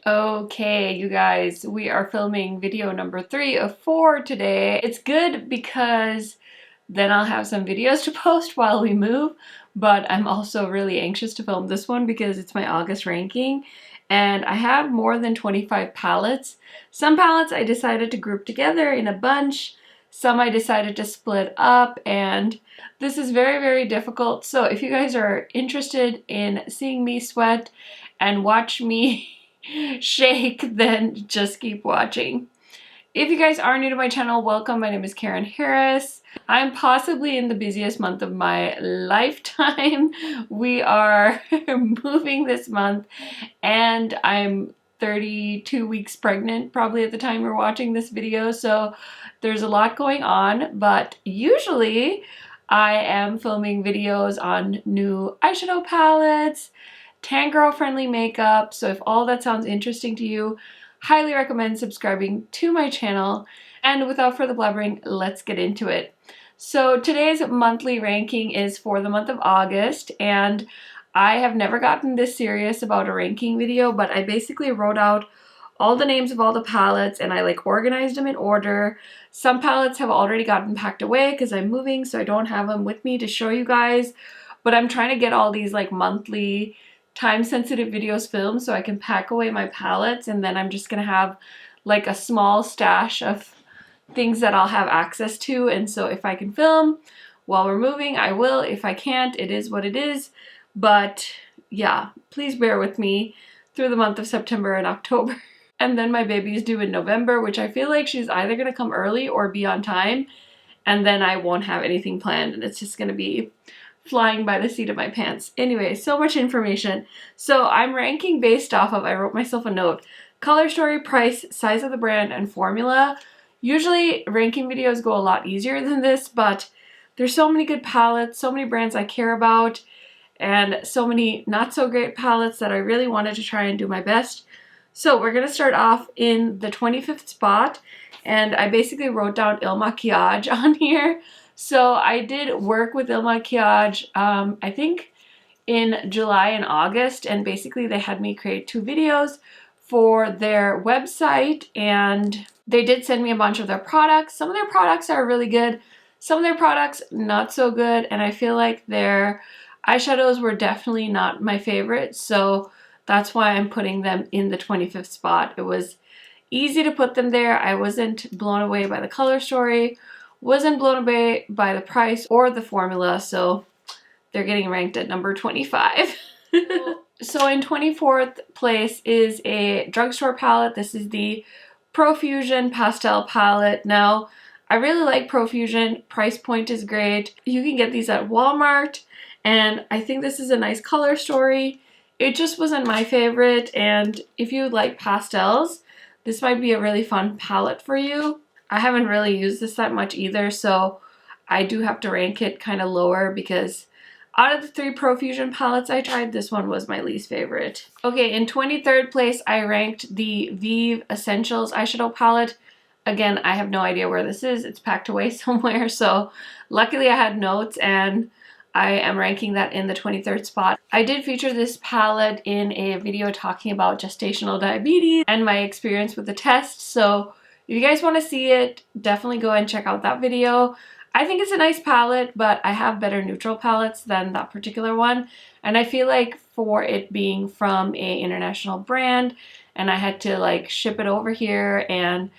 Okay, you guys, we are filming video number 3 of 4 today. It's good because then I'll have some videos to post while we move, but I'm also really anxious to film this one because it's my August ranking, and I have more than 25 palettes. Some palettes I decided to group together in a bunch, some I decided to split up, and this is very, very difficult. So if you guys are interested in seeing me sweat and watch me shake, then just keep watching. If you guys are new to my channel, welcome. My name is KARENHARRIS. I'm possibly in the busiest month of my lifetime. We are moving this month and I'm 32 weeks pregnant probably at the time you're watching this video, so there's a lot going on, but usually I am filming videos on new eyeshadow palettes, tan girl friendly makeup. So if all that sounds interesting to you, highly recommend subscribing to my channel. And without further blabbering, let's get into it. So today's monthly ranking is for the month of August, and I have never gotten this serious about a ranking video, but I basically wrote out all the names of all the palettes and I organized them in order. Some palettes have already gotten packed away because I'm moving, so I don't have them with me to show you guys, but I'm trying to get all these monthly time-sensitive videos filmed so I can pack away my palettes, and then I'm just gonna have a small stash of things that I'll have access to. And so if I can film while we're moving, I will. If I can't, it is what it is. But yeah, please bear with me through the month of September and October. And then my baby is due in November, which I feel like she's either gonna come early or be on time, and then I won't have anything planned and it's just gonna be flying by the seat of my pants. Anyway, so much information. So I'm ranking based off of, I wrote myself a note, color story, price, size of the brand, and formula. Usually ranking videos go a lot easier than this, but there's so many good palettes, so many brands I care about, and so many not so great palettes that I really wanted to try and do my best. So we're gonna start off in the 25th spot, and I basically wrote down Il Makiage on here. So I did work with Il Makiage, I think in July and August, and basically they had me create 2 videos for their website, and they did send me a bunch of their products. Some of their products are really good, some of their products not so good, and I feel like their eyeshadows were definitely not my favorite, so that's why I'm putting them in the 25th spot. It was easy to put them there. I wasn't blown away by the color story, wasn't blown away by the price or the formula, so they're getting ranked at number 25. So in 24th place is a drugstore palette. This is the Profusion pastel palette. Now, I really like Profusion. Price point is great. You can get these at Walmart, and I think this is a nice color story. It just wasn't my favorite, and if you like pastels, this might be a really fun palette for you. I haven't really used this that much either, so I do have to rank it kind of lower because out of the 3 Profusion palettes I tried, this one was my least favorite. Okay, in 23rd place, I ranked the Vieve Essentials eyeshadow palette. Again, I have no idea where this is. It's packed away somewhere, so luckily I had notes and I am ranking that in the 23rd spot. I did feature this palette in a video talking about gestational diabetes and my experience with the test, so if you guys want to see it, definitely go and check out that video. I think it's a nice palette, but I have better neutral palettes than that particular one. And I feel like for it being from a international brand and I had to ship it over here and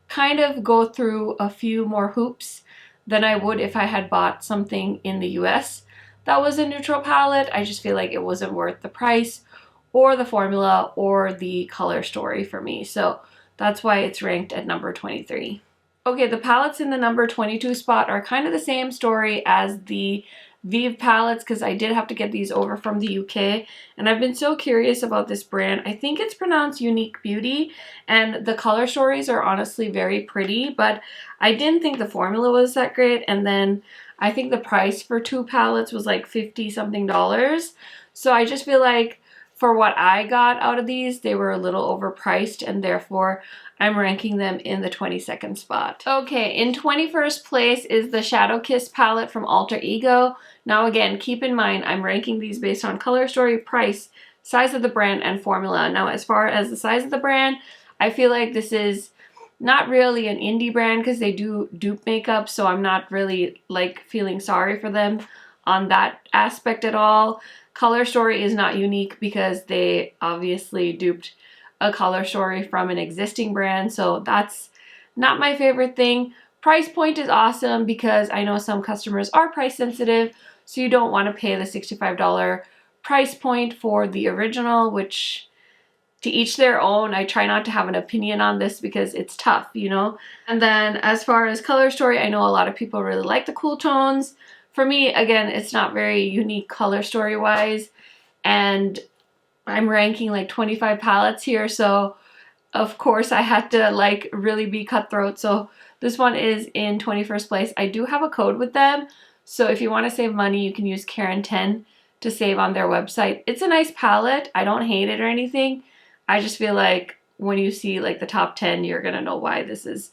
kind of go through a few more hoops than I would if I had bought something in the US that was a neutral palette. I just feel like it wasn't worth the price or the formula or the color story for me. So that's why it's ranked at number 23. Okay, the palettes in the number 22 spot are kind of the same story as the Vieve palettes because I did have to get these over from the UK, and I've been so curious about this brand. I think it's pronounced Unique Beauty, and the color stories are honestly very pretty, but I didn't think the formula was that great, and then I think the price for 2 palettes was like $50 something. So I just feel like for what I got out of these, they were a little overpriced, and therefore I'm ranking them in the 22nd spot. Okay, in 21st place is the Shadow Kiss palette from Alter Ego. Now again, keep in mind, I'm ranking these based on color story, price, size of the brand and formula. Now, as far as the size of the brand, I feel like this is not really an indie brand because they do dupe makeup, so I'm not really like feeling sorry for them on that aspect at all. Color Story is not unique because they obviously duped a Color Story from an existing brand, so that's not my favorite thing. Price point is awesome because I know some customers are price sensitive, so you don't want to pay the $65 price point for the original, which to each their own. I try not to have an opinion on this because it's tough, you know? And then as far as Color Story, I know a lot of people really like the cool tones. For me, again, it's not very unique color story wise, and I'm ranking like 25 palettes here, so of course I had to like really be cutthroat. So this one is in 21st place. I do have a code with them, so if you want to save money, you can use Karen10 to save on their website. It's a nice palette. I don't hate it or anything. I just feel like when you see like the top 10, you're gonna know why this is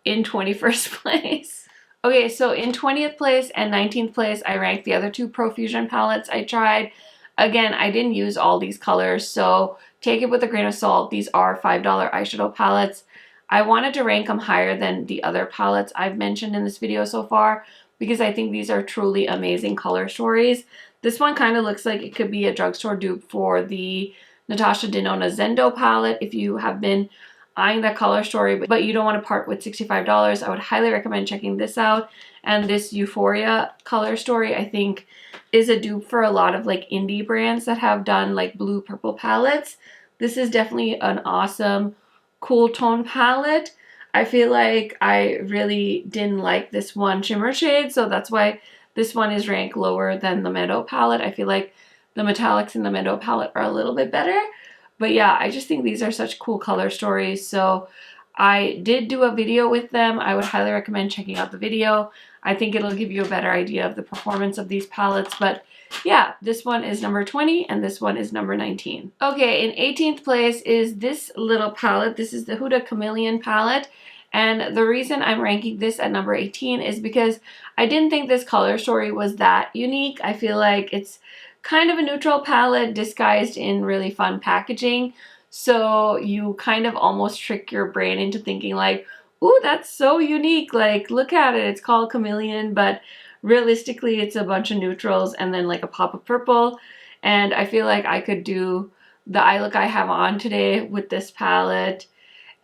in 21st place. Okay, so in 20th place and 19th place, I ranked the other two Profusion palettes I tried. Again, I didn't use all these colors, so take it with a grain of salt. These are $5 eyeshadow palettes. I wanted to rank them higher than the other palettes I've mentioned in this video so far because I think these are truly amazing color stories. This one kind of looks like it could be a drugstore dupe for the Natasha Denona Zendo palette if you have been eyeing that color story, but you don't want to part with $65. I would highly recommend checking this out. And this Euphoria color story, I think, is a dupe for a lot of like indie brands that have done like blue purple palettes. This is definitely an awesome cool tone palette. I feel like I really didn't like this one shimmer shade, so that's why this one is ranked lower than the Meadow palette. I feel like the metallics in the Meadow palette are a little bit better. But yeah, I just think these are such cool color stories. So I did do a video with them. I would highly recommend checking out the video. I think it'll give you a better idea of the performance of these palettes. But yeah, this one is number 20 and this one is number 19. Okay, in 18th place is this little palette. This is the Huda Chameleon palette. And the reason I'm ranking this at number 18 is because I didn't think this color story was that unique. I feel like it's kind of a neutral palette disguised in really fun packaging. So you kind of almost trick your brain into thinking like, ooh, that's so unique. Like, look at it. It's called Chameleon, but realistically it's a bunch of neutrals and then like a pop of purple. And I feel like I could do the eye look I have on today with this palette.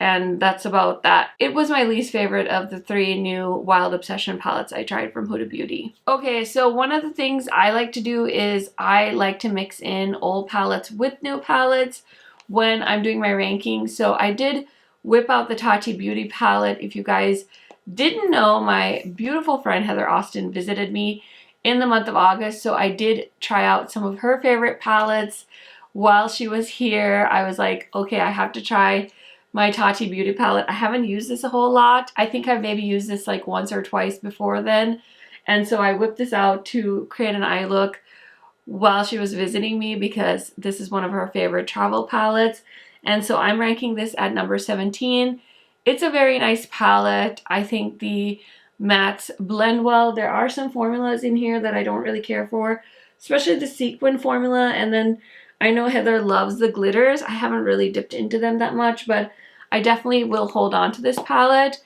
And that's about that. It was my least favorite of the three new Wild Obsession palettes I tried from Huda Beauty. Okay, so one of the things I like to do is I like to mix in old palettes with new palettes when I'm doing my ranking. So I did whip out the Tati Beauty palette. If you guys didn't know, my beautiful friend Heather Austin visited me in the month of August. So I did try out some of her favorite palettes while she was here. I was like, okay, I have to try my Tati Beauty palette. I haven't used this a whole lot. I think I've maybe used this like once or twice before then. And so I whipped this out to create an eye look while she was visiting me because this is one of her favorite travel palettes. And so I'm ranking this at number 17. It's a very nice palette. I think the mattes blend well. There are some formulas in here that I don't really care for, especially the sequin formula. And then I know Heather loves the glitters. I haven't really dipped into them that much, but I definitely will hold on to this palette.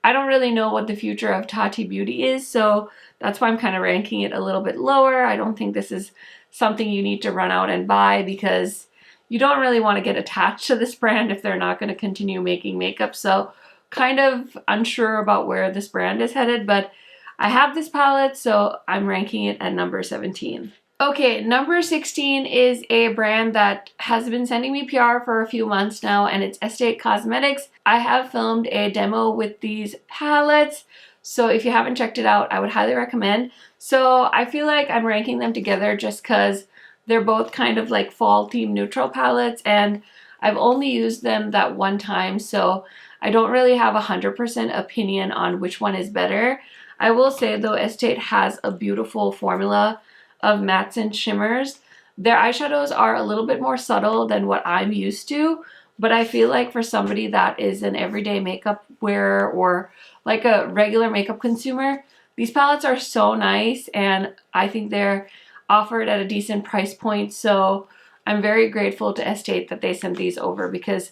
I don't really know what the future of Tati Beauty is, so that's why I'm kind of ranking it a little bit lower. I don't think this is something you need to run out and buy because you don't really want to get attached to this brand if they're not going to continue making makeup. So kind of unsure about where this brand is headed, but I have this palette, so I'm ranking it at number 17. Okay, number 16 is a brand that has been sending me PR for a few months now, and it's Estate Cosmetics. I have filmed a demo with these palettes, so if you haven't checked it out, I would highly recommend. So I feel like I'm ranking them together just because they're both kind of like fall theme neutral palettes, and I've only used them that one time, so I don't really have a 100% opinion on which one is better. I will say though, Estate has a beautiful formula of mattes and shimmers. Their eyeshadows are a little bit more subtle than what I'm used to, but I feel like for somebody that is an everyday makeup wearer or like a regular makeup consumer, these palettes are so nice, and I think they're offered at a decent price point. So I'm very grateful to Estate that they sent these over because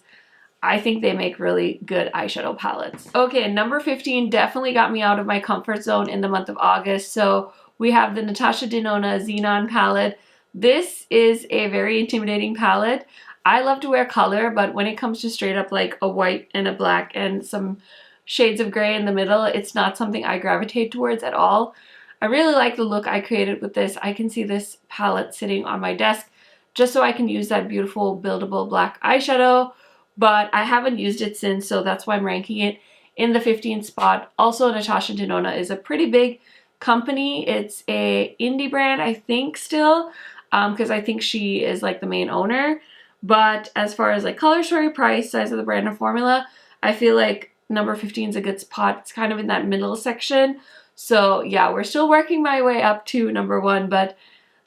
I think they make really good eyeshadow palettes. Okay, number 15 definitely got me out of my comfort zone in the month of August. So we have the Natasha Denona Xenon palette. This is a very intimidating palette. I love to wear color, but when it comes to straight up like a white and a black and some shades of gray in the middle, it's not something I gravitate towards at all. I really like the look I created with this. I can see this palette sitting on my desk just so I can use that beautiful buildable black eyeshadow, but I haven't used it since, so that's why I'm ranking it in the 15th spot. Also, Natasha Denona is a pretty big company. It's a indie brand, I think, still, because I think she is like the main owner. But as far as like color story, price, size of the brand, and formula, I feel like number 15 is a good spot. It's kind of in that middle section. So yeah, we're still working my way up to number 1, but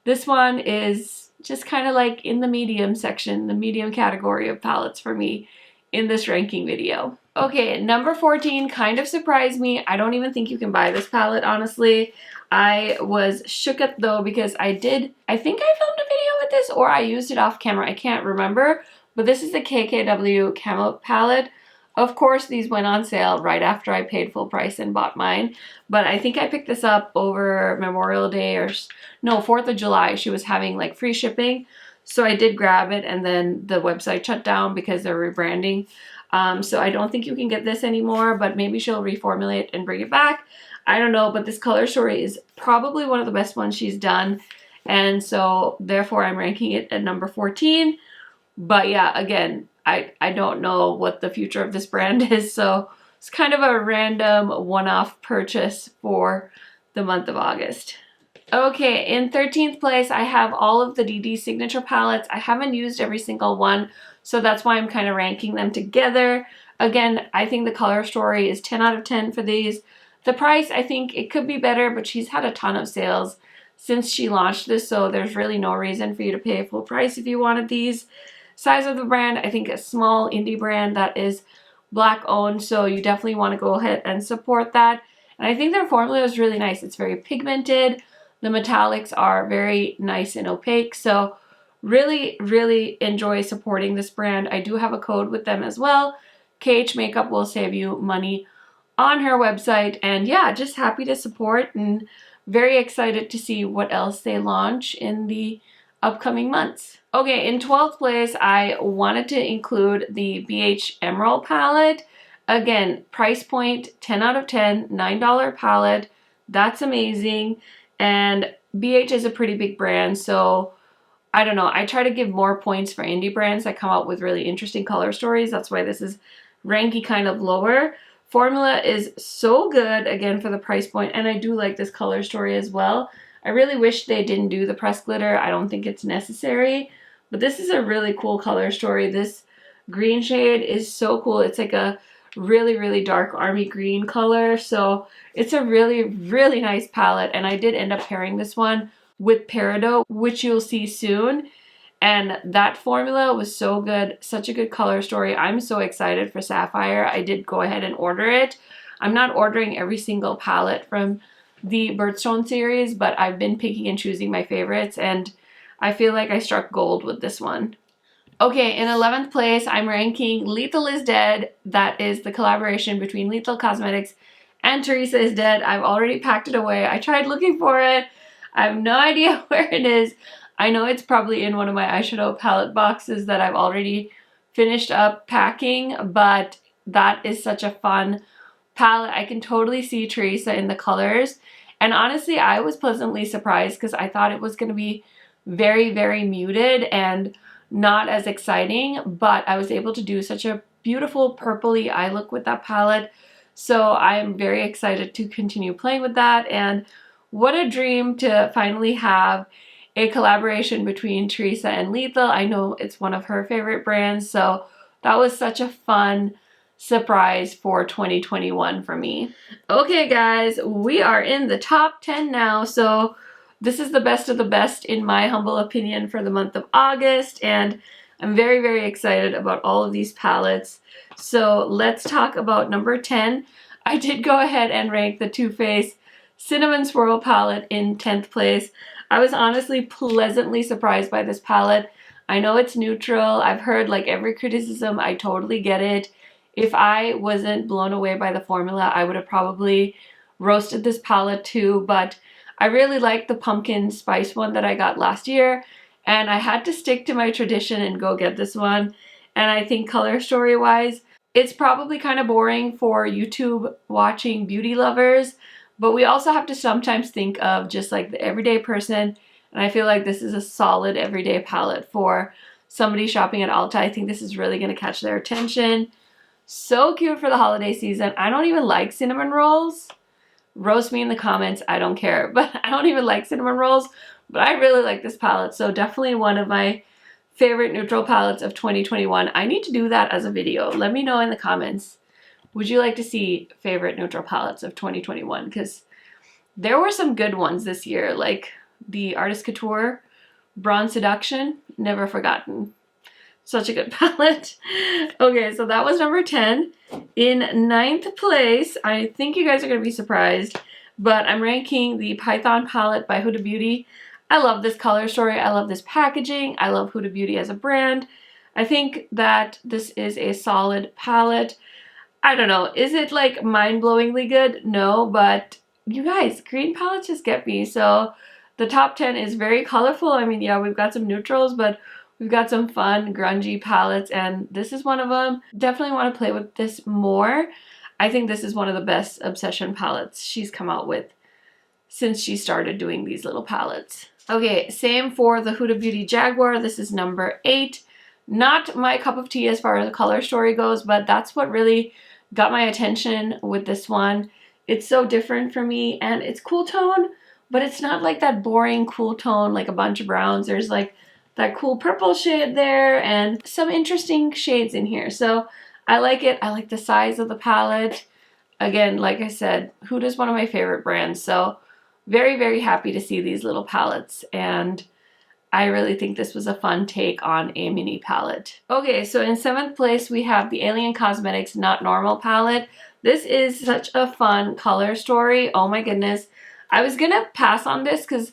this one is just kind of like in the medium section, the medium category of palettes for me in this ranking video. Okay, number 14 kind of surprised me. I don't even think you can buy this palette, honestly. I was shook up though because I think I filmed a video with this or I used it off camera. I can't remember, but this is the KKW Camo palette. Of course, these went on sale right after I paid full price and bought mine, but I think I picked this up over Memorial Day or no, 4th of July. She was having like free shipping, so I did grab it, and then the website shut down because they're rebranding. So I don't think you can get this anymore, but maybe she'll reformulate and bring it back. I don't know, but this color story is probably one of the best ones she's done, and so therefore I'm ranking it at number 14. But yeah, again, I don't know what the future of this brand is, so it's kind of a random one-off purchase for the month of August. Okay, in 13th place, I have all of the Dede signature palettes. I haven't used every single one, so that's why I'm kind of ranking them together. Again, I think the color story is 10 out of 10 for these. The price, I think it could be better, but she's had a ton of sales since she launched this, so there's really no reason for you to pay full price if you wanted these. Size of the brand, I think a small indie brand that is black owned, so you definitely want to go ahead and support that. And I think their formula is really nice. It's very pigmented. The metallics are very nice and opaque, so really, really enjoy supporting this brand. I do have a code with them as well. KHMAKEUP will save you money on her website, and yeah, just happy to support and very excited to see what else they launch in the upcoming months. Okay, in 12th place, I wanted to include the BH Emerald palette. Again, price point 10 out of 10, $9 palette. That's amazing. And BH is a pretty big brand, so I don't know. I try to give more points for indie brands that come out with really interesting color stories. That's why this is ranking kind of lower. Formula is so good, again, for the price point, and I do like this color story as well. I really wish they didn't do the pressed glitter. I don't think it's necessary, but this is a really cool color story. This green shade is so cool. It's like a really, really dark army green color, so it's a really, really nice palette, and I did end up pairing this one with Peridot, which you'll see soon, and that formula was so good. Such a good color story. I'm so excited for Sapphire. I did go ahead and order it. I'm not ordering every single palette from the Birthstone series, but I've been picking and choosing my favorites, and I feel like I struck gold with this one. Okay, in 11th place, I'm ranking Lethal is Dead. That is the collaboration between Lethal Cosmetics and Teresa is Dead. I've already packed it away. I tried looking for it. I have no idea where it is. I know it's probably in one of my eyeshadow palette boxes that I've already finished up packing, but that is such a fun palette. I can totally see Teresa in the colors, and honestly, I was pleasantly surprised because I thought it was going to be very, very muted and not as exciting, but I was able to do such a beautiful purpley eye look with that palette, so I'm very excited to continue playing with that. And what a dream to finally have a collaboration between Teresa and Lethal. I know it's one of her favorite brands, so that was such a fun surprise for 2021 for me. Okay guys, we are in the top 10 now, so this is the best of the best in my humble opinion for the month of August, and I'm very, very excited about all of these palettes. So let's talk about number 10. I did go ahead and rank the Too Faced Cinnamon Swirl palette in 10th place. I was honestly pleasantly surprised by this palette. I know it's neutral. I've heard like every criticism. I totally get it. If I wasn't blown away by the formula, I would have probably roasted this palette too, but I really like the pumpkin spice one that I got last year, and I had to stick to my tradition and go get this one. And I think color story wise, it's probably kind of boring for YouTube watching beauty lovers, but we also have to sometimes think of just like the everyday person, and I feel like this is a solid everyday palette for somebody shopping at Ulta. I think this is really going to catch their attention. So cute for the holiday season. I don't even like cinnamon rolls. Roast me in the comments, I don't care. But I don't even like cinnamon rolls, but I really like this palette. So definitely one of my favorite neutral palettes of 2021. I need to do that as a video. Let me know in the comments. Would you like to see favorite neutral palettes of 2021? Because there were some good ones this year, like the Artist Couture Bronze Seduction, never forgotten. Such a good palette. Okay, so that was number 10. In ninth place, I think you guys are going to be surprised, but I'm ranking the Python palette by Huda Beauty. I love this color story. I love this packaging. I love Huda Beauty as a brand. I think that this is a solid palette. I don't know. Is it like mind-blowingly good? No, but you guys, green palettes just get me. So the top 10 is very colorful. I mean, yeah, we've got some neutrals, but we've got some fun, grungy palettes, and this is one of them. Definitely want to play with this more. I think this is one of the best Obsession palettes she's come out with since she started doing these little palettes. Okay, same for the Huda Beauty Jaguar. This is number 8. Not my cup of tea as far as the color story goes, but that's what really got my attention with this one. It's so different for me, and it's cool tone, but it's not like that boring cool tone like a bunch of browns. There's like that cool purple shade there and some interesting shades in here. So I like it. I like the size of the palette. Again, like I said, Huda's one of my favorite brands. So very, very happy to see these little palettes. And I really think this was a fun take on a mini palette. Okay, so in 7th place, we have the Alien Cosmetics Not Normal palette. This is such a fun color story. Oh my goodness. I was gonna pass on this because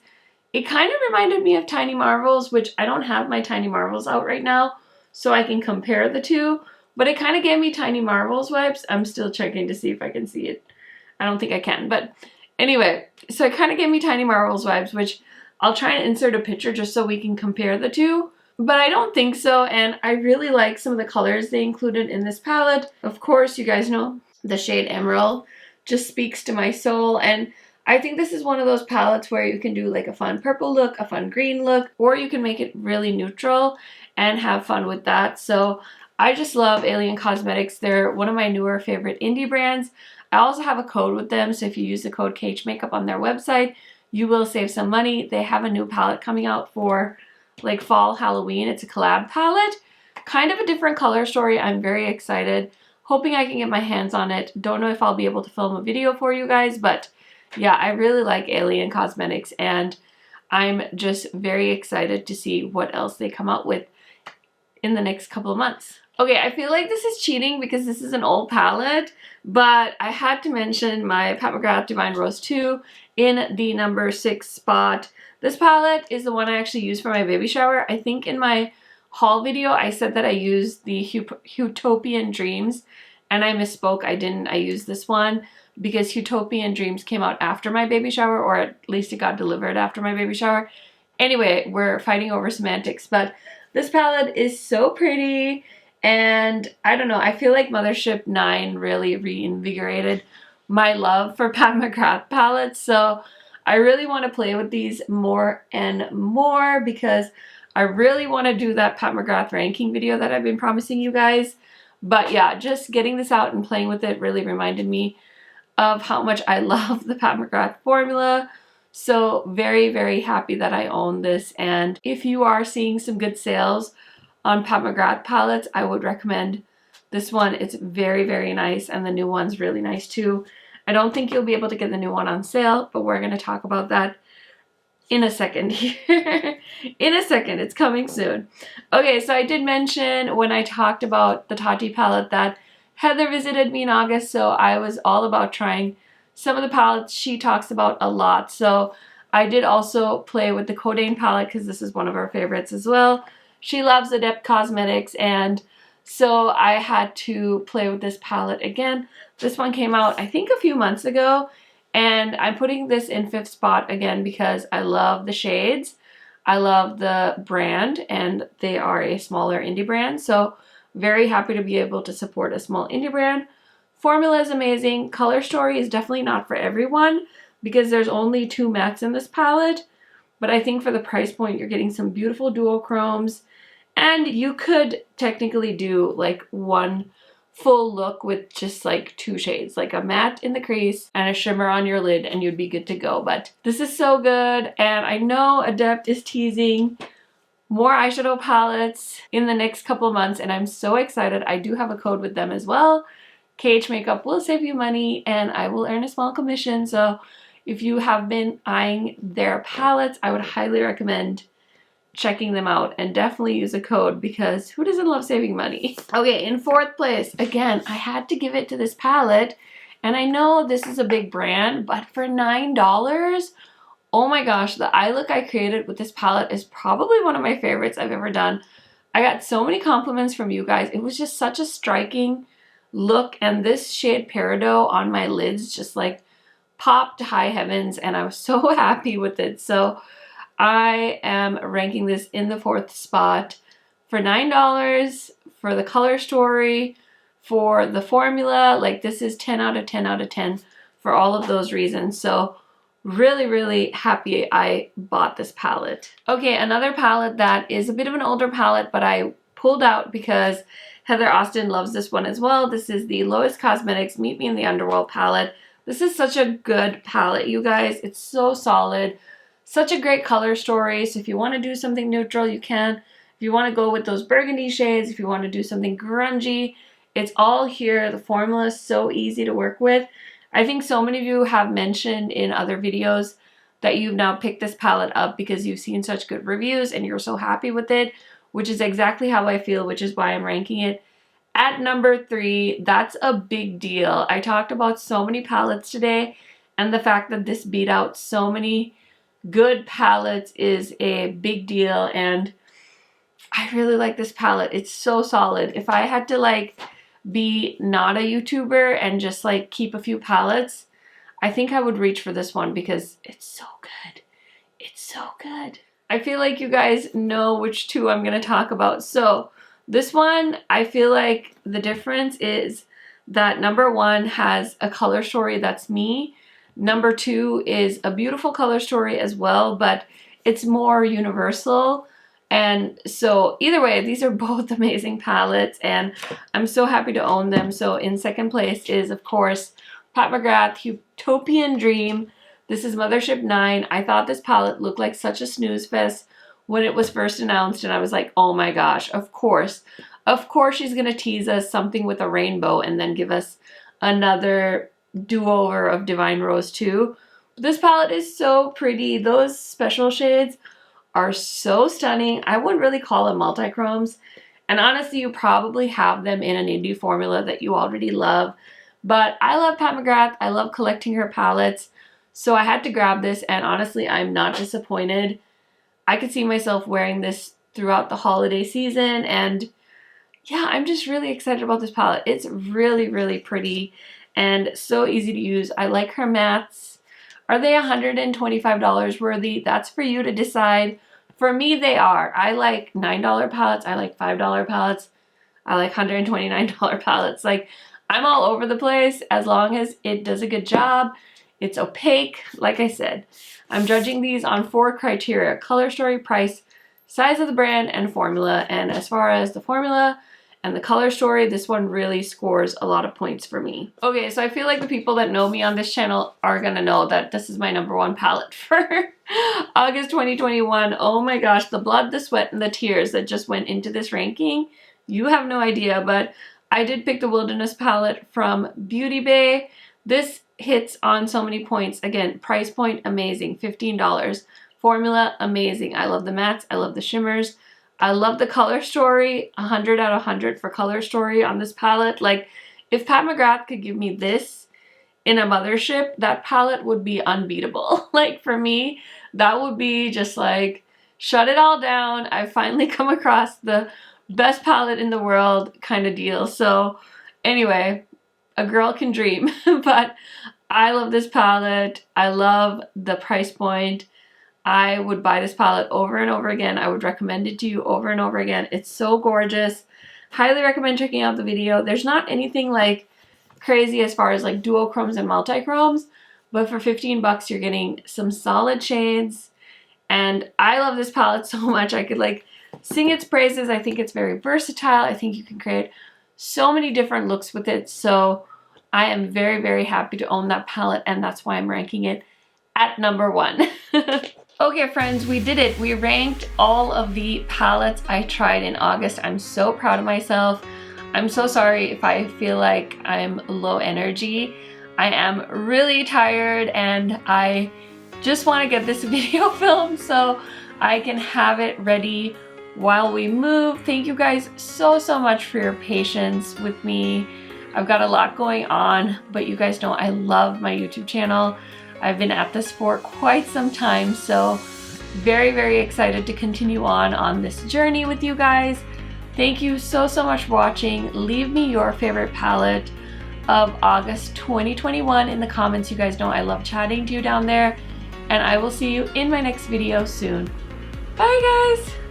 it kind of reminded me of Tiny Marvels, which I don't have my Tiny Marvels out right now, so I can compare the two, but it kind of gave me Tiny Marvels vibes. I'm still checking to see if I can see it. I don't think I can, but anyway, so it kind of gave me Tiny Marvels vibes, which I'll try and insert a picture just so we can compare the two, but I don't think so, and I really like some of the colors they included in this palette. Of course, you guys know the shade Emerald just speaks to my soul, and I think this is one of those palettes where you can do like a fun purple look, a fun green look, or you can make it really neutral and have fun with that. So I just love Alien Cosmetics. They're one of my newer favorite indie brands. I also have a code with them, so if you use the code KHMAKEUP on their website, you will save some money. They have a new palette coming out for like fall Halloween. It's a collab palette. Kind of a different color story. I'm very excited. Hoping I can get my hands on it. Don't know if I'll be able to film a video for you guys, but yeah, I really like Alien Cosmetics, and I'm just very excited to see what else they come out with in the next couple of months. Okay, I feel like this is cheating because this is an old palette, but I had to mention my Pat McGrath Divine Rose 2 in the number 6 spot. This palette is the one I actually used for my baby shower. I think in my haul video I said that I used the Utopian Dreams, and I misspoke. I didn't. I used this one because Utopian Dreams came out after my baby shower, or at least it got delivered after my baby shower. Anyway, we're fighting over semantics, but this palette is so pretty, and I don't know, I feel like Mothership 9 really reinvigorated my love for Pat McGrath palettes, so I really want to play with these more and more because I really want to do that Pat McGrath ranking video that I've been promising you guys. But yeah, just getting this out and playing with it really reminded me of how much I love the Pat McGrath formula. So very, very happy that I own this. And if you are seeing some good sales on Pat McGrath palettes, I would recommend this one. It's very, very nice, and the new one's really nice too. I don't think you'll be able to get the new one on sale, but we're going to talk about that in a second here. In a second, it's coming soon. Okay, so I did mention when I talked about the Tati palette that Heather visited me in August, so I was all about trying some of the palettes she talks about a lot. So I did also play with the Kodanne palette because this is one of our favorites as well. She loves Adept Cosmetics, and so I had to play with this palette again. This one came out, I think, a few months ago, and I'm putting this in 5th spot again because I love the shades. I love the brand, and they are a smaller indie brand, so very happy to be able to support a small indie brand. Formula is amazing. Color story is definitely not for everyone because there's only 2 mattes in this palette, but I think for the price point, you're getting some beautiful duochromes, and you could technically do like one full look with just like 2 shades, like a matte in the crease and a shimmer on your lid, and you'd be good to go. But this is so good, and I know Adept is teasing more eyeshadow palettes in the next couple months, and I'm so excited. I do have a code with them as well. KHMAKEUP will save you money, and I will earn a small commission. So if you have been eyeing their palettes, I would highly recommend checking them out, and definitely use a code because who doesn't love saving money? Okay, in 4th place, again, I had to give it to this palette, and I know this is a big brand, but for $9, oh my gosh, the eye look I created with this palette is probably one of my favorites I've ever done. I got so many compliments from you guys. It was just such a striking look, and this shade Peridot on my lids just like popped to high heavens, and I was so happy with it. So I am ranking this in the 4th spot for $9 for the color story, for the formula. Like, this is 10 out of 10 out of 10 for all of those reasons. So really, really happy I bought this palette. Okay, another palette that is a bit of an older palette, but I pulled out because Heather Austin loves this one as well. This is the Lois Cosmetics Meet Me in the Underworld palette. This is such a good palette, you guys. It's so solid. Such a great color story. So if you want to do something neutral, you can. If you want to go with those burgundy shades, if you want to do something grungy, it's all here. The formula is so easy to work with. I think so many of you have mentioned in other videos that you've now picked this palette up because you've seen such good reviews and you're so happy with it, which is exactly how I feel, which is why I'm ranking it at number 3. That's a big deal. I talked about so many palettes today, and the fact that this beat out so many good palettes is a big deal, and I really like this palette. It's so solid. If I had to like be not a YouTuber and just like keep a few palettes, I think I would reach for this one because it's so good. It's so good. I feel like you guys know which 2 I'm going to talk about. So this one, I feel like the difference is that number 1 has a color story that's me. Number 2 is a beautiful color story as well, but it's more universal. And so either way, these are both amazing palettes, and I'm so happy to own them. So in 2nd place is, of course, Pat McGrath Utopian Dream. This is Mothership 9. I thought this palette looked like such a snooze fest when it was first announced, and I was like, oh my gosh, of course she's gonna tease us something with a rainbow and then give us another do-over of Divine Rose 2. This palette is so pretty. Those special shades are so stunning. I wouldn't really call them multi-chromes, and honestly, you probably have them in an indie formula that you already love, but I love Pat McGrath. I love collecting her palettes, so I had to grab this, and honestly, I'm not disappointed. I could see myself wearing this throughout the holiday season, and yeah, I'm just really excited about this palette. It's really, really pretty and so easy to use. I like her mattes. Are they $125 worthy? That's for you to decide. For me, they are. I like $9 palettes. I like $5 palettes. I like $129 palettes. Like, I'm all over the place as long as it does a good job. It's opaque. Like I said, I'm judging these on 4 criteria: color story, price, size of the brand, and formula. And as far as the formula and the color story, this one really scores a lot of points for me. Okay, so I feel like the people that know me on this channel are gonna know that this is my number 1 palette for August 2021. Oh my gosh, the blood, the sweat, and the tears that just went into this ranking. You have no idea, but I did pick the Wilderness palette from Beauty Bay. This hits on so many points. Again, price point, amazing, $15. Formula, amazing. I love the mattes, I love the shimmers. I love the color story, 100 out of 100 for color story on this palette. Like, if Pat McGrath could give me this in a Mothership, that palette would be unbeatable. Like, for me, that would be just like shut it all down. I've finally come across the best palette in the world kind of deal. So anyway, a girl can dream, but I love this palette. I love the price point. I would buy this palette over and over again. I would recommend it to you over and over again. It's so gorgeous. Highly recommend checking out the video. There's not anything like crazy as far as like duochromes and multichromes, but for 15 bucks you're getting some solid shades. And I love this palette so much. I could like sing its praises. I think it's very versatile. I think you can create so many different looks with it. So I am very, very happy to own that palette, and that's why I'm ranking it at number 1. Okay friends, we did it. We ranked all of the palettes I tried in August. I'm so proud of myself. I'm so sorry if I feel like I'm low energy. I am really tired and I just want to get this video filmed so I can have it ready while we move. Thank you guys so much for your patience with me. I've got a lot going on, but you guys know I love my YouTube channel. I've been at this for quite some time, so very, very excited to continue on this journey with you guys. Thank you so much for watching. Leave me your favorite palette of August 2021 in the comments. You guys know I love chatting to you down there, and I will see you in my next video soon. Bye guys!